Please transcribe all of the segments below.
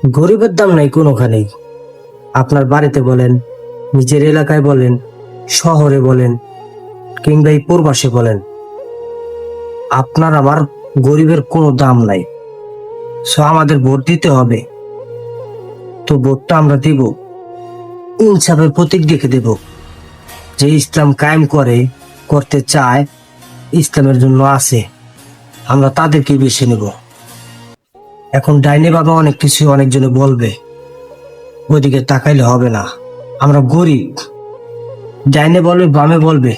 গরিবের দাম নাই কোনোখানেই। আপনার বাড়িতে বলেন, নিজের এলাকায় বলেন, শহরে বলেন, কিংবা এই প্রবাসে বলেন, আপনার আমার গরিবের কোনো দাম নাই। সো আমাদের ভোট দিতে হবে। তো ভোটটা আমরা দিব ইনসাফের প্রতীক দেখে দেব। যে ইসলাম কায়েম করতে চায়, ইসলামের জন্য আছে, আমরা তাদেরকে বেছে নেব। এখন ডাইনে বাবা অনেক কিছু অনেকজনে বলবে, ওইদিকে তাকাইলে হবে না। আমরা গরিব, ডাইনে বলবে বামে বলবে,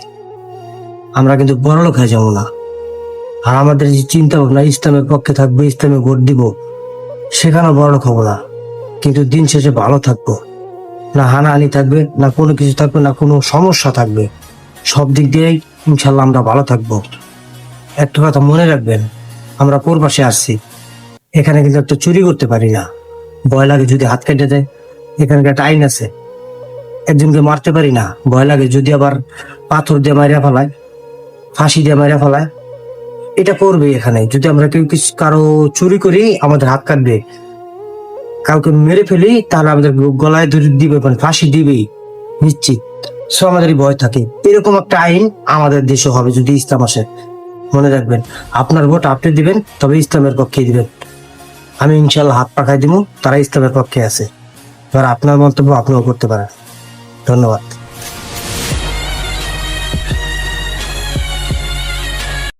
আমরা কিন্তু বড়লোক হয়ে যাবো না। আর আমাদের যে চিন্তা ভাবনা ইসলামের পক্ষে থাকবে, ইসলামে ভোট দিব, সেখানেও বড়লোক হবো না। কিন্তু দিন শেষে ভালো থাকবো, না হানাহানি থাকবে, না কোনো কিছু থাকবে, না কোনো সমস্যা থাকবে। সব দিক দিয়েই ইনশাল্লাহ আমরা ভালো থাকবো। একটা কথা মনে রাখবেন, আমরা প্রবাসে আসছি, এখানে কিন্তু একটা চুরি করতে পারি না। ভয় লাগে যদি হাত কেটে দেয়। এখানকার একটা আইন আছে, একজনকে মারতে পারি না, ভয় লাগে যদি আবার পাথর দিয়ে মারিয়া ফেলায়, ফাঁসি দিয়ে মারিয়া ফেলায়। এটা করবে এখানে, যদি আমরা কেউ কিছু কারো চুরি করি আমাদের হাত কাটবে, কাউকে মেরে ফেলি তাহলে আমাদের গলায় ধরে দিবে, মানে ফাঁসি দিবেই নিশ্চিত। সো আমাদের ভয় থাকে। এরকম একটা আইন আমাদের দেশে হবে যদি ইসলাম আসে। মনে রাখবেন, আপনার ভোট আপনি দিবেন, তবে ইসলামের পক্ষে দিবেন। আমি ইনশাল্লাহ হাত পাখাই দিব, তারা ইসলামের পক্ষে আছে। এবার আপনার মন্তব্য আপনিও করতে পারেন। ধন্যবাদ।